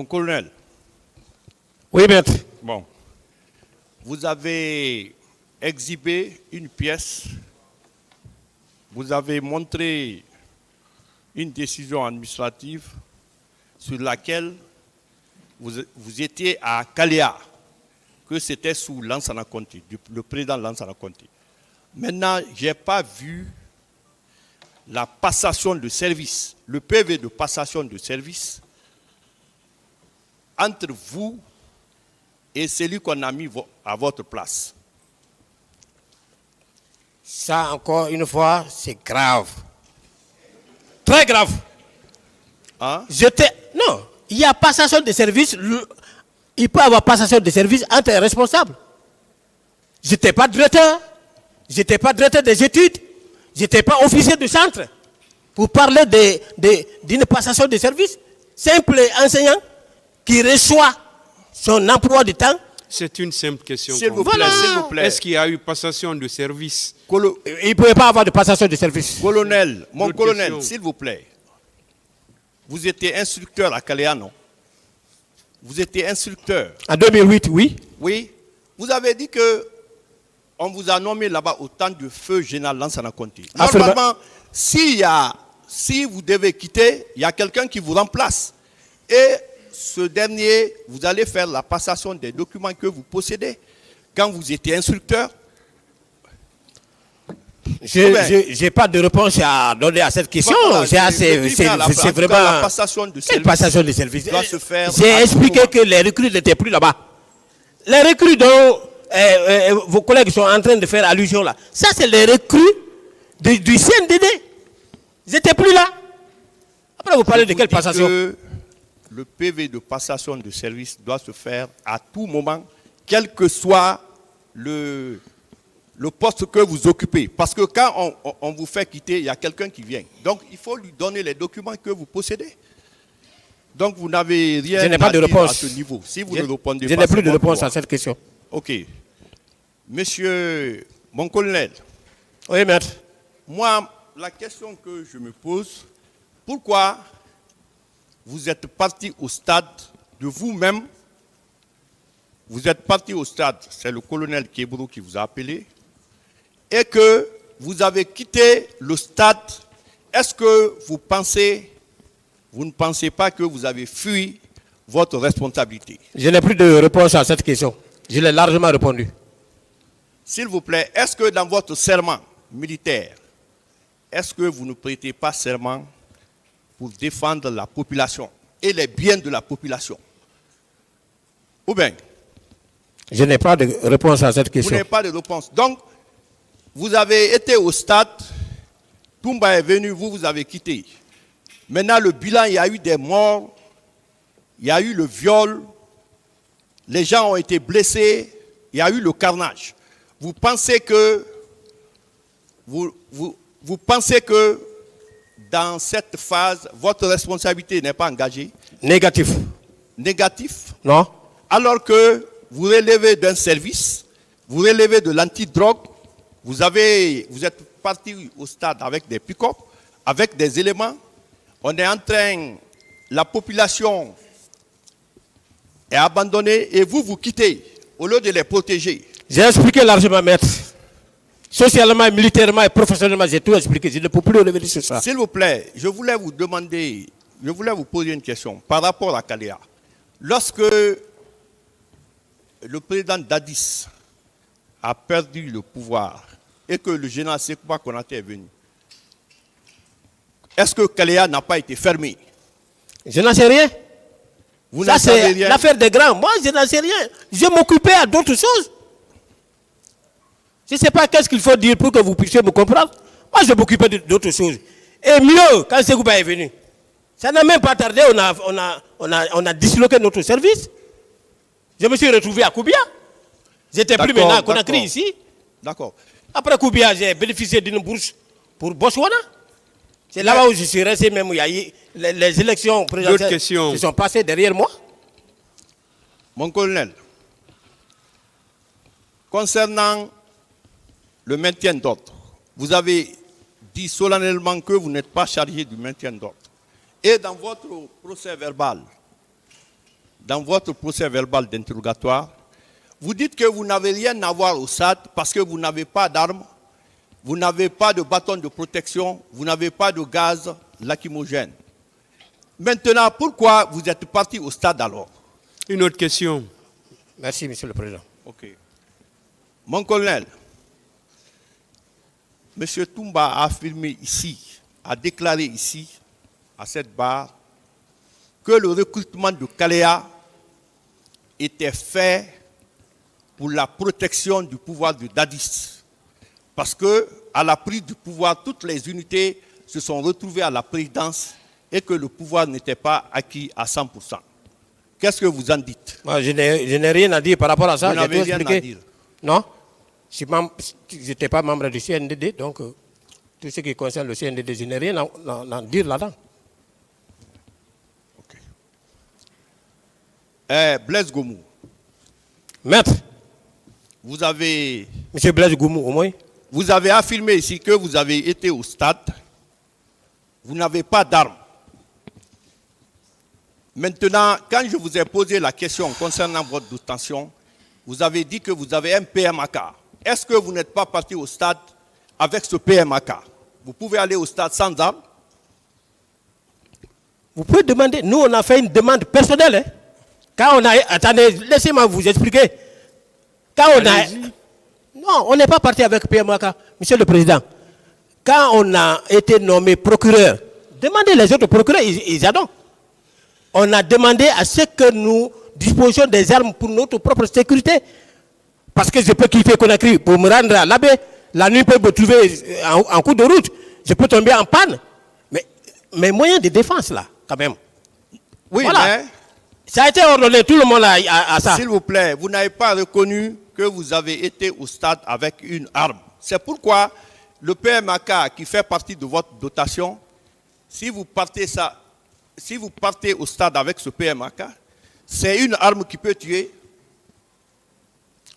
Mon colonel. Oui, maître. Bon. Vous avez exhibé une pièce. Vous avez montré une décision administrative sur laquelle vous étiez à Kaléa, que c'était sous Lansana Conté, le président Lansana Conté. Maintenant, je n'ai pas vu la passation de service, le PV de passation de service entre vous et celui qu'on a mis à votre place. Ça, encore une fois, c'est grave. Très grave. Hein? Non, il y a passation de service. Il peut y avoir passation de service entre les responsables. Je n'étais pas directeur. Je n'étais pas directeur des études. Je n'étais pas officier de centre. Pour parler d'une passation de service. Simple enseignant qui reçoit son emploi du temps. C'est une simple question. S'il vous plaît, s'il vous plaît. Est-ce qu'il y a eu passation de service? Il ne pouvait pas avoir de passation de service. Colonel, mon colonel, s'il vous plaît. Vous étiez instructeur à Kaléa, non? Vous étiez instructeur. En 2008, oui. Oui. Vous avez dit que on vous a nommé là-bas au temps du feu général Lansana Conté. Normalement, si vous devez quitter, il y a quelqu'un qui vous remplace. Et ce dernier, vous allez faire la passation des documents que vous possédez. Quand vous étiez instructeur. Je n'ai pas de réponse à donner à cette question. Voilà, c'est vraiment la passation de service. Quelle passation de service doit se faire. J'ai expliqué que les recrues n'étaient plus là-bas. Les recrues dont vos collègues sont en train de faire allusion là, ça c'est les recrues du CNDD. Ils n'étaient plus là. Après vous parlez de quelle passation? Le PV de passation de service doit se faire à tout moment, quel que soit le poste que vous occupez. Parce que quand on vous fait quitter, il y a quelqu'un qui vient. Donc, il faut lui donner les documents que vous possédez. Donc, vous n'avez rien à dire à ce niveau. Si vous ne répondez pas, je n'ai plus de réponse à cette question. OK. Monsieur, mon colonel. Oui, maître. Moi, la question que je me pose, pourquoi vous êtes parti au stade de vous-même? Vous êtes parti au stade, c'est le colonel Kébro qui vous a appelé, et que vous avez quitté le stade. Est-ce que vous ne pensez pas que vous avez fui votre responsabilité? Je n'ai plus de réponse à cette question. Je l'ai largement répondu. S'il vous plaît, est-ce que dans votre serment militaire, est-ce que vous ne prêtez pas serment pour défendre la population et les biens de la population? Ou bien? Je n'ai pas de réponse à cette question. Vous n'avez pas de réponse. Donc, vous avez été au stade, Toumba est venu, vous avez quitté. Maintenant, le bilan, il y a eu des morts, il y a eu le viol, les gens ont été blessés, il y a eu le carnage. Vous pensez que dans cette phase, votre responsabilité n'est pas engagée? Négatif. Négatif? Non. Alors que vous relevez d'un service, vous relevez de l'antidrogue, vous êtes parti au stade avec des pick-up, avec des éléments. On est en train, la population est abandonnée et vous quittez au lieu de les protéger. J'ai expliqué largement, maître. Socialement, militairement et professionnellement, j'ai tout expliqué. Je ne peux plus revenir sur ça. S'il vous plaît, je voulais vous poser une question par rapport à Kaléa. Lorsque le président Dadis a perdu le pouvoir et que le général Sekouba Konaté est venu, est-ce que Kaléa n'a pas été fermé? Je n'en sais rien. Vous ça, n'en savez rien? C'est l'affaire des grands. Moi, je n'en sais rien. Je m'occupais à d'autres choses. Je ne sais pas qu'est-ce qu'il faut dire pour que vous puissiez me comprendre. Moi, je m'occupais d'autres choses. Et mieux, quand Sekouba est venu, ça n'a même pas tardé, on a disloqué notre service. Je me suis retrouvé à Koubia. J'étais plus maintenant à Conakry ici. D'accord. Après Koubia, j'ai bénéficié d'une bourse pour Botswana. C'est là-bas où je suis resté, même où il y a eu les élections présidentielles qui sont passées derrière moi. Mon colonel, concernant le maintien d'ordre, vous avez dit solennellement que vous n'êtes pas chargé du maintien d'ordre. Et dans votre procès verbal, dans votre procès verbal d'interrogatoire, vous dites que vous n'avez rien à voir au SAD parce que vous n'avez pas d'armes, vous n'avez pas de bâton de protection, vous n'avez pas de gaz lacrymogène. Maintenant, pourquoi vous êtes parti au stade alors? Une autre question. Merci, Monsieur le Président. Ok. Mon colonel, M. Toumba a affirmé ici, a déclaré ici, à cette barre, que le recrutement de Kalea était fait pour la protection du pouvoir de Dadis. Parce que, à la prise du pouvoir, toutes les unités se sont retrouvées à la présidence et que le pouvoir n'était pas acquis à 100%. Qu'est-ce que vous en dites? Moi, je n'ai rien à dire par rapport à ça. Vous n'avez J'ai tout rien expliqué. à dire. Non. Je n'étais pas membre du CNDD, donc tout ce qui concerne le CNDD, je n'ai rien à dire là-dedans. Blaise Goumou, Maître, vous avez M. Blaise Goumou, au moins. Vous avez affirmé ici que vous avez été au stade, vous n'avez pas d'armes. Maintenant, quand je vous ai posé la question concernant votre détention, vous avez dit que vous avez un PMAK. Est-ce que vous n'êtes pas parti au stade avec ce PMAK? Vous pouvez aller au stade sans armes? Vous pouvez demander. Nous, on a fait une demande personnelle. Hein. Quand on a... Attendez, laissez-moi vous expliquer. Quand on a... Non, on n'est pas parti avec PMAK, Monsieur le Président. Quand on a été nommé procureur, demandez les autres procureurs, ils adorent. On a demandé à ce que nous disposions des armes pour notre propre sécurité. Parce que je peux quitter Conakry pour me rendre à l'Abbé. La nuit peut me trouver en cours de route. Je peux tomber en panne. Mais mes moyens de défense, là, quand même. Oui, voilà. mais... Ça a été ordonné, tout le monde a ça. S'il vous plaît, vous n'avez pas reconnu que vous avez été au stade avec une arme. C'est pourquoi le PMAK, qui fait partie de votre dotation, si vous partez au stade avec ce PMAK, c'est une arme qui peut tuer.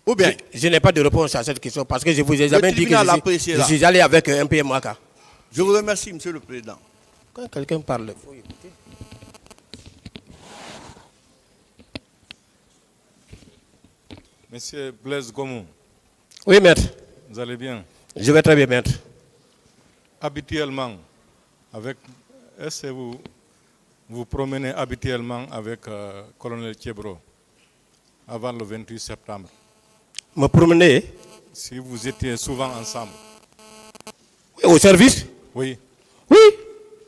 Ou bien je n'ai pas de réponse à cette question parce que je vous ai jamais dit que je suis allé avec un PMAK. Je vous remercie, Monsieur le Président. Quand quelqu'un parle, il faut écouter. Monsieur Blaise Goumou. Oui, maître. Vous allez bien? Je vais très bien, maître. Habituellement, est-ce que vous vous promenez habituellement avec colonel Thiebro avant le 28 septembre? Me promener? Si vous étiez souvent ensemble? Oui, au service? Oui. Oui.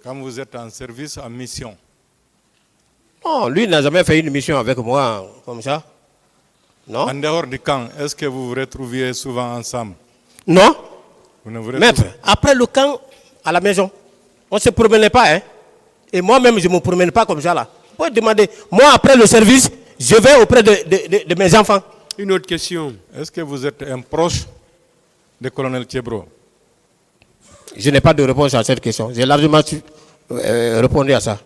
Quand vous êtes en service, en mission? Non, lui n'a jamais fait une mission avec moi comme ça. Non. En dehors du camp, est-ce que vous vous retrouviez souvent ensemble? Non. Vous ne vous Maître, après le camp, à la maison, on ne se promenait pas. Hein? Et moi-même, je ne me promène pas comme ça. Là. Vous pouvez demander. Moi, après le service, je vais auprès de mes enfants. Une autre question. Est-ce que vous êtes un proche du colonel Thiebro? Je n'ai pas de réponse à cette question. J'ai largement répondu à ça.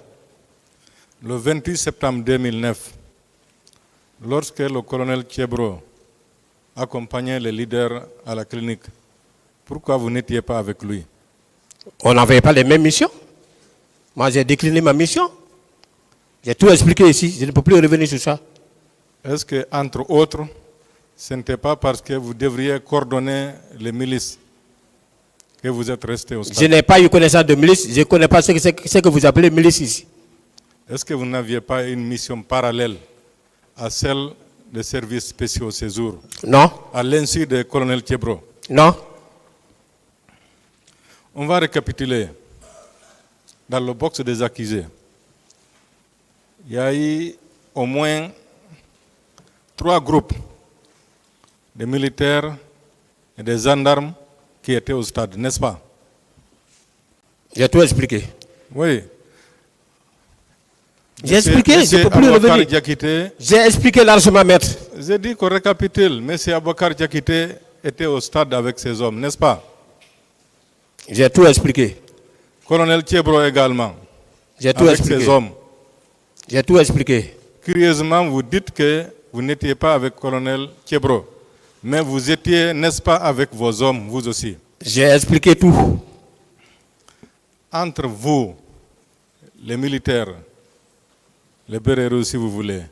Le 28 septembre 2009, lorsque le colonel Thiebro accompagnait les leaders à la clinique, pourquoi vous n'étiez pas avec lui? On n'avait pas les mêmes missions. Moi, j'ai décliné ma mission. J'ai tout expliqué ici. Je ne peux plus revenir sur ça. Est-ce que, entre autres, ce n'était pas parce que vous devriez coordonner les milices que vous êtes resté au stade? Je n'ai pas eu connaissance de milice. Je ne connais pas ce que vous appelez milice ici. Est-ce que vous n'aviez pas une mission parallèle à celle des services spéciaux au séjour? Non. À l'insu du colonel Thiebro? Non. On va récapituler. Dans le box des accusés, il y a eu au moins 3 groupes de militaires et des gendarmes qui étaient au stade, n'est-ce pas? J'ai tout expliqué. Oui. J'ai expliqué, je ne peux plus revenir. J'ai expliqué largement, maître. J'ai dit qu'on récapitule. M. Abouakar Diakité était au stade avec ses hommes, n'est-ce pas? J'ai tout expliqué. Colonel Thiebro également. J'ai tout avec expliqué. ses hommes. J'ai tout expliqué. Curieusement, vous dites que vous n'étiez pas avec colonel Thiebro. Mais vous étiez, n'est-ce pas, avec vos hommes, vous aussi? J'ai expliqué tout. Entre vous, les militaires, les béréros si vous voulez,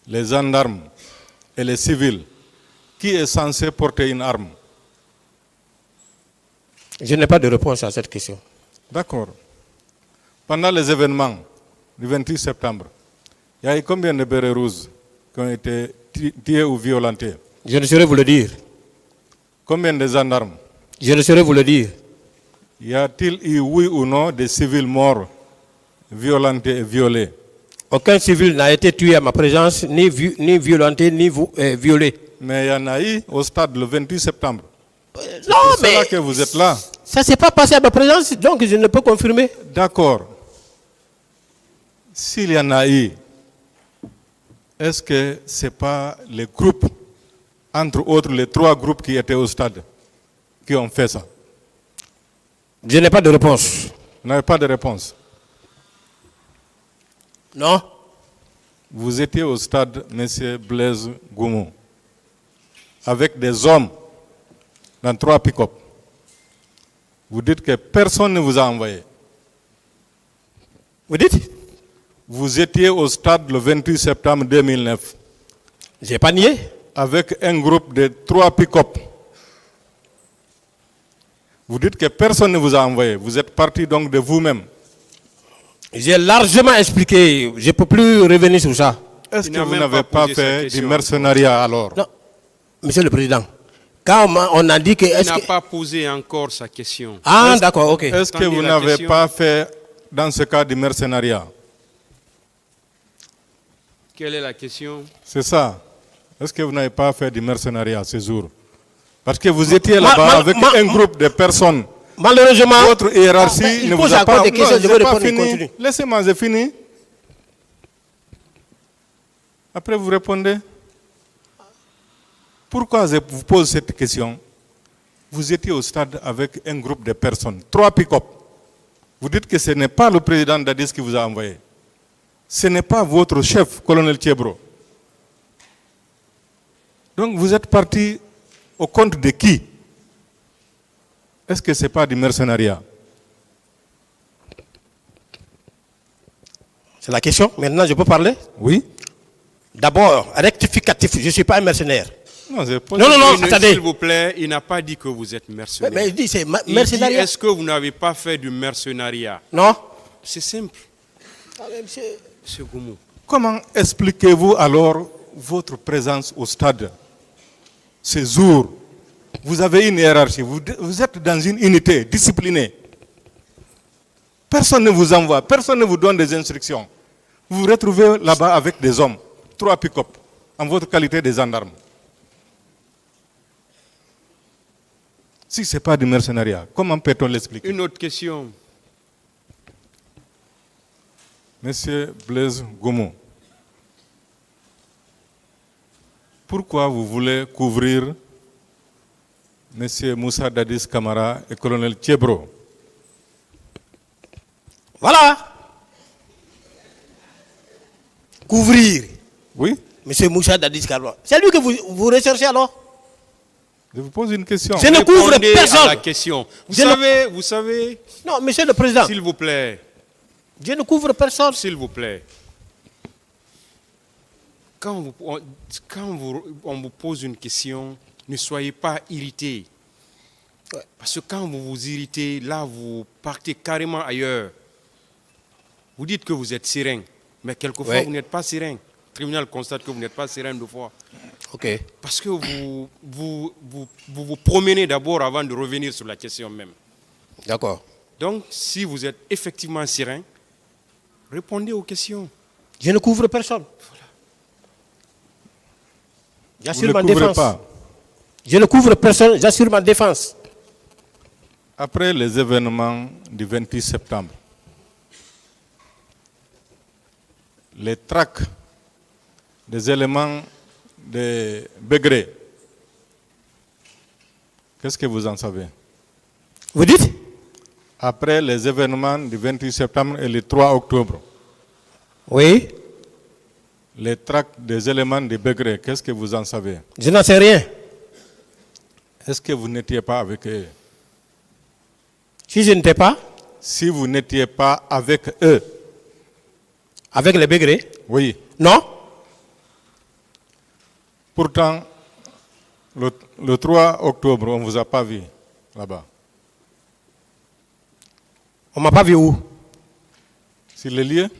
les gendarmes et les civils, qui est censé porter une arme? Je n'ai pas de réponse à cette question. D'accord. Pendant les événements du 28 septembre, il y a eu combien de bérets rouges qui ont été tués ou violentés? Je ne saurais vous le dire. Combien de gendarmes? Je ne saurais vous le dire. Y a-t-il eu, oui ou non, des civils morts, violentés et violés? Aucun civil n'a été tué à ma présence, ni violenté, ni violé. Mais il y en a eu au stade le 28 septembre. Non, C'est là que vous êtes là. ça ne s'est pas passé à ma présence, donc je ne peux confirmer. D'accord. S'il y en a eu, est-ce que ce n'est pas les groupes, entre autres les 3 groupes qui étaient au stade, qui ont fait ça? Je n'ai pas de réponse. Vous n'avez pas de réponse. Non. Vous étiez au stade, M. Blaise Goumou, avec des hommes dans 3 pick-up. Vous dites que personne ne vous a envoyé. Vous dites? Vous étiez au stade le 28 septembre 2009. Je n'ai pas nié. Avec un groupe de 3 pick-up. Vous dites que personne ne vous a envoyé. Vous êtes parti donc de vous-même. J'ai largement expliqué. Je ne peux plus revenir sur ça. Est-ce Il que n'a vous même n'avez pas pas posé sa fait question du mercenariat alors? Non. Monsieur le Président, quand on a dit que... Il est-ce n'a que- pas posé encore sa question. Ah, d'accord, ok. Est-ce que Attendez vous la n'avez question. pas fait dans ce cas du mercenariat? Quelle est la question? C'est ça. Est-ce que vous n'avez pas fait du mercenariat ce jour? Parce que vous étiez là-bas avec un groupe de personnes. Malheureusement... Votre hiérarchie il ne pose vous a encore pas... des questions, Non, je vais j'ai pas répondre, il fini. continue. Laissez-moi, j'ai fini. Après, vous répondez. Pourquoi je vous pose cette question? Vous étiez au stade avec un groupe de personnes, 3 pick-up. Vous dites que ce n'est pas le président Dadis qui vous a envoyé. Ce n'est pas votre chef, colonel Thiebro. Donc vous êtes parti au compte de qui? Est-ce que ce n'est pas du mercenariat? C'est la question. Maintenant, je peux parler? Oui. D'abord, rectificatif. Je ne suis pas un mercenaire. Non, Non, non, non, attendez. S'il vous plaît, il n'a pas dit que vous êtes mercenaire. Mais il dit c'est Il dit, mercenariat. est-ce que vous n'avez pas fait du mercenariat? Non. C'est simple, Monsieur- M. Goumou. Comment expliquez-vous alors votre présence au stade ce jour? Vous avez une hiérarchie, vous êtes dans une unité disciplinée. Personne ne vous envoie, personne ne vous donne des instructions. Vous vous retrouvez là-bas avec des hommes, 3 pick-up, en votre qualité de gendarme. Si ce n'est pas du mercenariat, comment peut-on l'expliquer? Une autre question. Monsieur Blaise Goumou, pourquoi vous voulez couvrir Monsieur Moussa Dadis Camara et colonel Thiebro? Voilà. Couvrir. Oui, Monsieur Moussa Dadis Karba. C'est lui que vous recherchez alors? je vous pose une question. Je ne couvre Répondez à la personne. question. Vous Je ne- vous savez, Non, monsieur le Président, s'il vous plaît, je ne couvre personne. s'il vous plaît. Quand on vous pose une question, ne soyez pas irrité. Parce que quand vous vous irritez, là, vous partez carrément ailleurs. Vous dites que vous êtes serein, mais quelquefois, Ouais. vous n'êtes pas serein. Le tribunal constate que vous n'êtes pas serein deux fois. Ok. Parce que vous promenez d'abord avant de revenir sur la question même. D'accord. Donc, si vous êtes effectivement serein, répondez aux questions. Je ne couvre personne. Vous J'assure ne ma couvrez défense. pas. Je ne couvre personne, j'assure ma défense. Après les événements du 28 septembre, les traques des éléments de Begré, qu'est-ce que vous en savez? Vous dites? Après les événements du 28 septembre et le 3 octobre, Oui. les traques des éléments de Begré, qu'est-ce que vous en savez? Je n'en sais rien. Est-ce que vous n'étiez pas avec eux? Si je n'étais pas Si vous n'étiez pas avec eux, avec les Bégrés, oui, non. Pourtant, le 3 octobre, on ne vous a pas vu là-bas. On ne m'a pas vu où? Sur les lieux?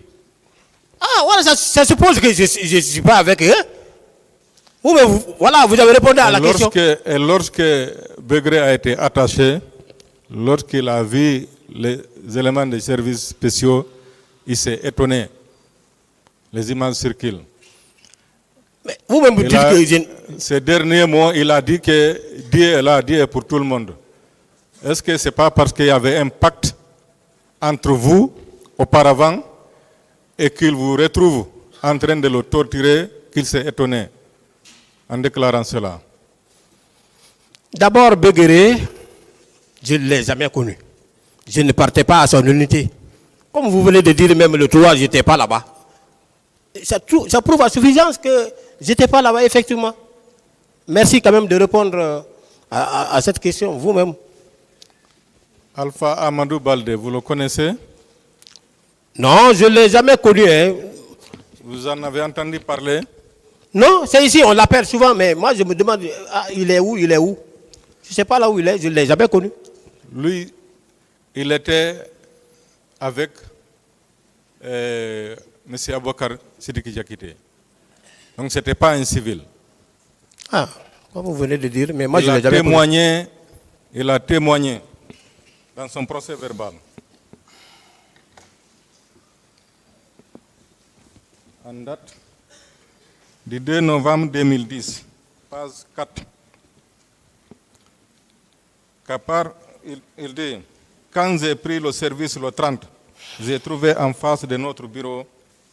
Ah, voilà, ça suppose que je ne suis pas avec eux. Voilà, vous avez répondu à la question. Et lorsque Begré a été attaché, lorsqu'il a vu les éléments des services spéciaux, il s'est étonné. Les images circulent. Mais vous-même vous dites que Ces derniers mots, il a dit que Dieu est là, Dieu est pour tout le monde. Est-ce que ce n'est pas parce qu'il y avait un pacte entre vous auparavant et qu'il vous retrouve en train de le torturer qu'il s'est étonné en déclarant cela? D'abord, Beguéré, je ne l'ai jamais connu. Je ne partais pas à son unité. Comme vous venez de dire, même le 3, je n'étais pas là-bas. Ça prouve à suffisance que je n'étais pas là-bas, effectivement. Merci quand même de répondre à cette question, vous-même. Alpha Amadou Baldé, vous le connaissez? Non, je ne l'ai jamais connu. Hein. Vous en avez entendu parler? Non, c'est ici, on l'appelle souvent, mais moi je me demande, il est où? Je ne sais pas là où il est, je ne l'ai jamais connu. Lui, il était avec M. Aboukar Sidiki Diakité. Donc ce n'était pas un civil. Ah, comme vous venez de dire, mais moi je ne l'ai jamais connu. Il a témoigné dans son procès verbal. En date du 2 novembre 2010, page 4. Capar, il dit, quand j'ai pris le service le 30, j'ai trouvé en face de notre bureau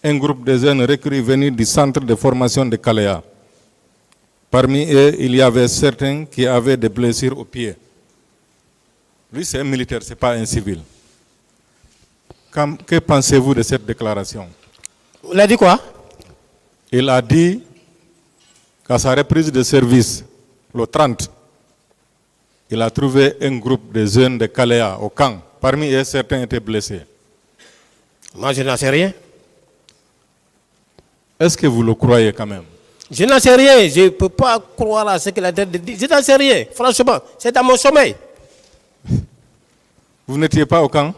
un groupe de jeunes recrues venus du centre de formation de Kaléa. Parmi eux, il y avait certains qui avaient des blessures aux pieds. Lui, c'est un militaire, ce n'est pas un civil. Que pensez-vous de cette déclaration? Il a dit quoi? Il a dit qu'à sa reprise de service, le 30, il a trouvé un groupe de jeunes de Kaléa au camp. Parmi eux, certains étaient blessés. Moi, je n'en sais rien. Est-ce que vous le croyez quand même? Je n'en sais rien. Je ne peux pas croire à ce qu'il a dit. Je n'en sais rien. Franchement, c'est dans mon sommeil. Vous n'étiez pas au camp?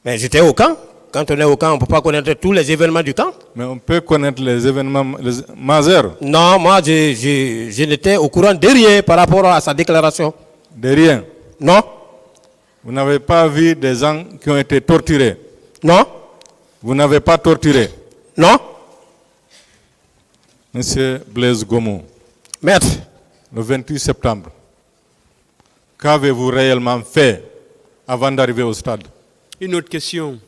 Mais j'étais au camp. Quand on est au camp, on ne peut pas connaître tous les événements du camp. Mais on peut connaître les événements majeurs. Non, moi, je n'étais au courant de rien par rapport à sa déclaration. De rien? Non. Vous n'avez pas vu des gens qui ont été torturés? Non. Vous n'avez pas torturé? Non. Monsieur Blaise Gomo, Maître, le 28 septembre, qu'avez-vous réellement fait avant d'arriver au stade? Une autre question.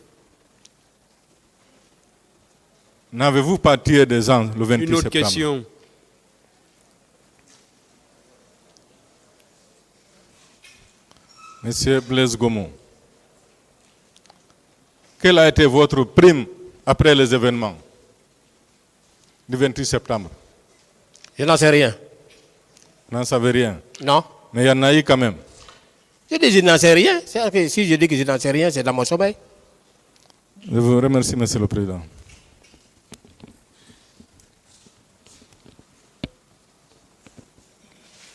N'avez-vous pas tué des gens le 28 septembre? Une autre question. Monsieur Blaise Gomo, quelle a été votre prime après les événements du 28 septembre? je n'en sais rien. Vous n'en savez rien? Non. Mais il y en a eu quand même. Je dis je n'en sais rien. C'est-à-dire que si je dis que je n'en sais rien, c'est dans mon sommeil. Je vous remercie, Monsieur le Président.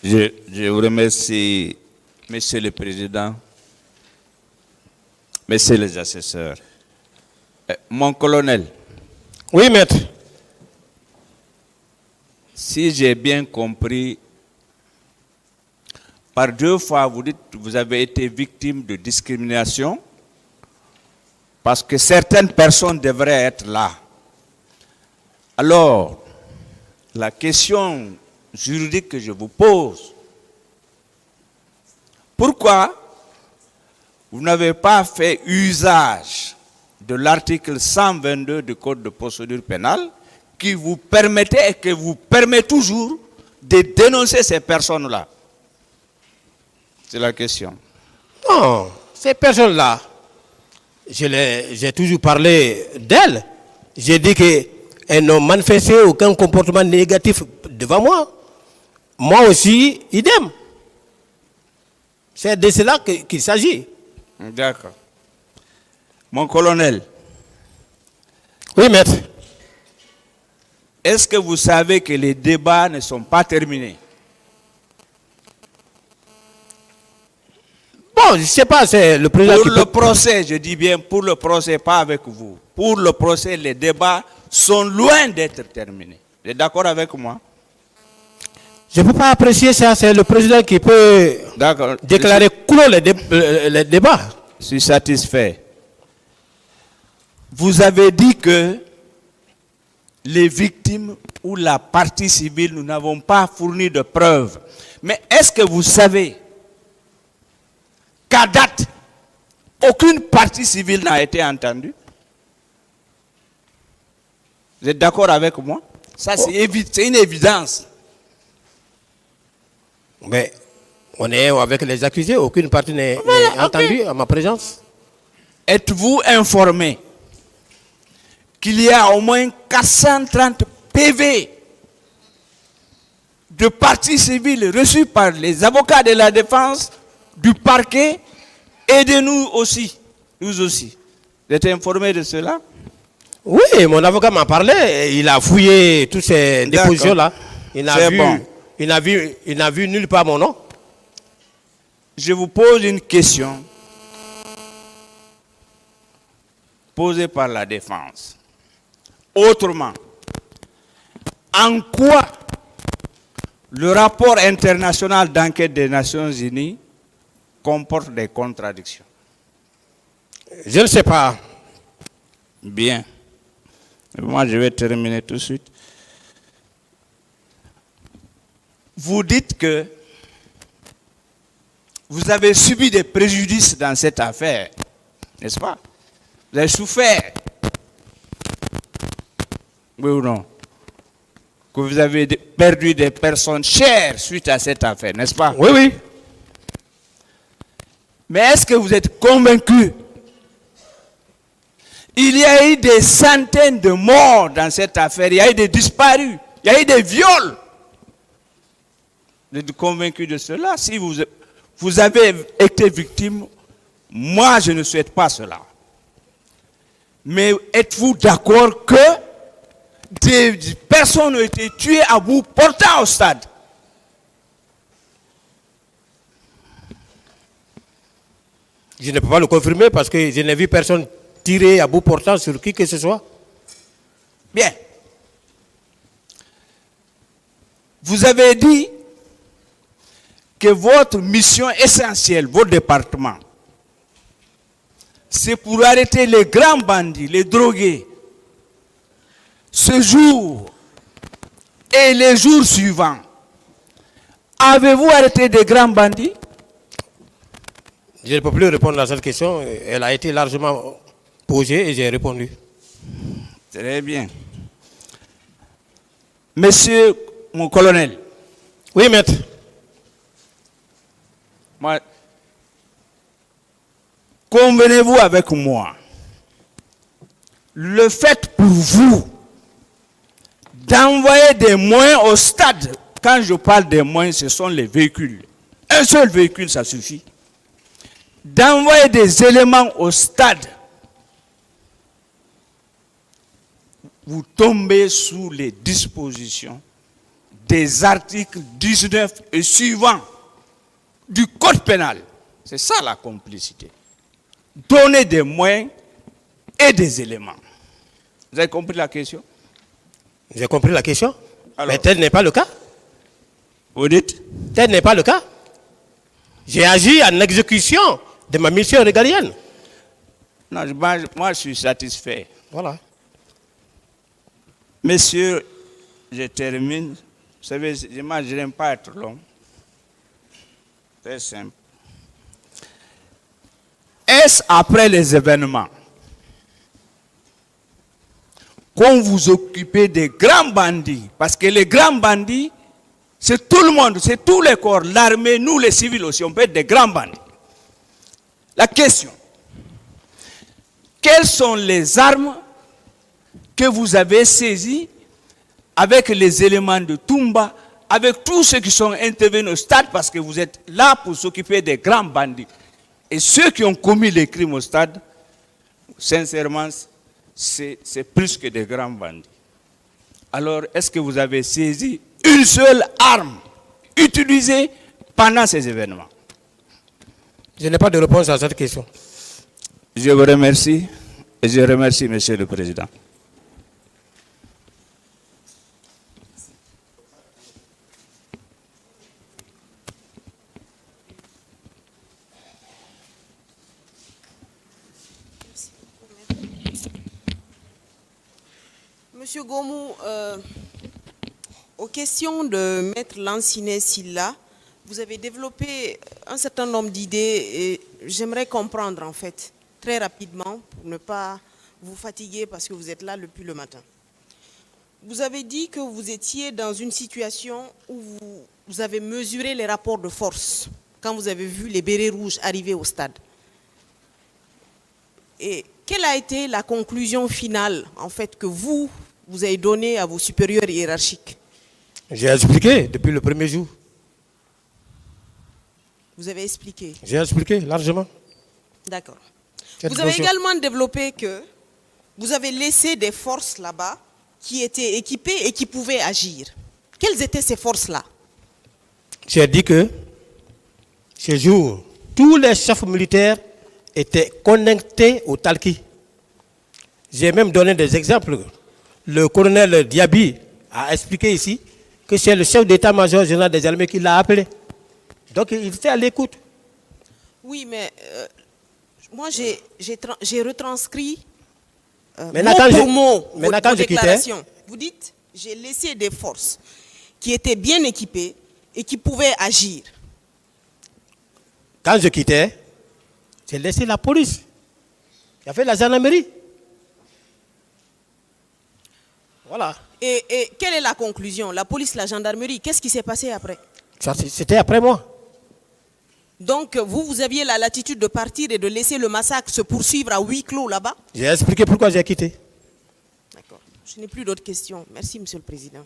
Je vous remercie, Monsieur le Président, Messieurs les assesseurs. Mon colonel. Oui, maître. Si j'ai bien compris, par 2 fois, vous dites que vous avez été victime de discrimination parce que certaines personnes devraient être là. Alors, la question juridique que je vous pose, pourquoi vous n'avez pas fait usage de l'article 122 du Code de procédure pénale qui vous permettait et que vous permet toujours de dénoncer ces personnes-là? C'est la question. Non, ces personnes-là, j'ai toujours parlé d'elles. J'ai dit qu'elles n'ont manifesté aucun comportement négatif devant moi. Moi aussi, idem. C'est de cela qu'il s'agit. D'accord. Mon colonel, Oui, maître. est-ce que vous savez que les débats ne sont pas terminés? Bon, je ne sais pas, c'est le président Pour qui le peut... procès, je dis bien pour le procès, pas avec vous. Pour le procès, les débats sont loin d'être terminés. Vous êtes d'accord avec moi? Je ne peux pas apprécier ça, c'est le président qui peut D'accord. déclarer clos les débats. Je suis satisfait. Vous avez dit que les victimes ou la partie civile, nous n'avons pas fourni de preuves. Mais est-ce que vous savez qu'à date, aucune partie civile n'a été entendue? Vous êtes d'accord avec moi? Ça, c'est une évidence. Mais on est avec les accusés, aucune partie n'est entendue à ma présence. Êtes-vous informé qu'il y a au moins 430 PV de parties civiles reçus par les avocats de la défense, du parquet et de nous aussi? Nous aussi. Vous êtes informé de cela? Oui, mon avocat m'a parlé, il a fouillé toutes ces dépositions-là. Il n'a vu nulle part mon nom. Je vous pose une question posée par la défense. Autrement, en quoi le rapport international d'enquête des Nations Unies comporte des contradictions? Je ne sais pas. Bien. Moi, je vais terminer tout de suite. Vous dites que vous avez subi des préjudices dans cette affaire, n'est-ce pas? Vous avez souffert. Oui ou non? Que vous avez perdu des personnes chères suite à cette affaire, n'est-ce pas? Oui, oui. Mais est-ce que vous êtes convaincu? Il y a eu des centaines de morts dans cette affaire, il y a eu des disparus, il y a eu des viols. Vous êtes convaincu de cela? Si vous avez été victime, moi je ne souhaite pas cela. Mais êtes-vous d'accord que des personnes ont été tuées à bout portant au stade? Je ne peux pas le confirmer parce que je n'ai vu personne tirer à bout portant sur qui que ce soit. Bien. Vous avez dit que votre mission essentielle, votre département, c'est pour arrêter les grands bandits, les drogués. Ce jour et les jours suivants, avez-vous arrêté des grands bandits? Je ne peux plus répondre à cette question. Elle a été largement posée et j'ai répondu. Très bien. Monsieur mon colonel. Oui, maître. Moi, convenez-vous avec moi, le fait pour vous d'envoyer des moyens au stade, quand je parle des moyens, ce sont les véhicules. Un seul véhicule, ça suffit. D'envoyer des éléments au stade, vous tombez sous les dispositions des articles 19 et suivants du Code pénal. C'est ça la complicité. Donner des moyens et des éléments. Vous avez compris la question? J'ai compris la question. Alors, mais tel n'est pas le cas. Vous dites? Tel n'est pas le cas. J'ai agi en exécution de ma mission régalienne. Non, moi je suis satisfait. Voilà. Messieurs, je termine. Vous savez, moi je n'aime pas être long. Très simple. Est-ce après les événements qu'on vous occupez des grands bandits? Parce que les grands bandits, c'est tout le monde, c'est tous les corps, l'armée, nous les civils aussi, on peut être des grands bandits. La question, quelles sont les armes que vous avez saisies avec les éléments de Toumba, avec tous ceux qui sont intervenus au stade, parce que vous êtes là pour s'occuper des grands bandits. Et ceux qui ont commis les crimes au stade, sincèrement, c'est plus que des grands bandits. Alors, est-ce que vous avez saisi une seule arme utilisée pendant ces événements? Je n'ai pas de réponse à cette question. Je vous remercie et je remercie Monsieur le Président. Monsieur Gomou, aux questions de Maître Lancinet Silla, vous avez développé un certain nombre d'idées et j'aimerais comprendre en fait très rapidement pour ne pas vous fatiguer parce que vous êtes là depuis le matin. Vous avez dit que vous étiez dans une situation où vous avez mesuré les rapports de force quand vous avez vu les bérets rouges arriver au stade. Et quelle a été la conclusion finale en fait que vous avez donnée à vos supérieurs hiérarchiques? J'ai expliqué depuis le premier jour. Vous avez expliqué. J'ai expliqué largement. D'accord. Vous avez également développé que vous avez laissé des forces là-bas qui étaient équipées et qui pouvaient agir. Quelles étaient ces forces-là? J'ai dit que ce jour, tous les chefs militaires étaient connectés au Talki. J'ai même donné des exemples. Le colonel Diaby a expliqué ici que c'est le chef d'état-major général des armées qui l'a appelé. Donc il était à l'écoute. Oui, mais moi j'ai retranscrit Maintenant, mot pour mot votre je déclaration. Vous dites, j'ai laissé des forces qui étaient bien équipées et qui pouvaient agir. Quand je quittais, j'ai laissé la police. Il y avait la gendarmerie. Voilà. Et quelle est la conclusion? La police, la gendarmerie, qu'est-ce qui s'est passé après? C'était après moi. Donc vous aviez la latitude de partir et de laisser le massacre se poursuivre à huis clos là-bas? J'ai expliqué pourquoi j'ai quitté. D'accord. Je n'ai plus d'autres questions. Merci, Monsieur le Président.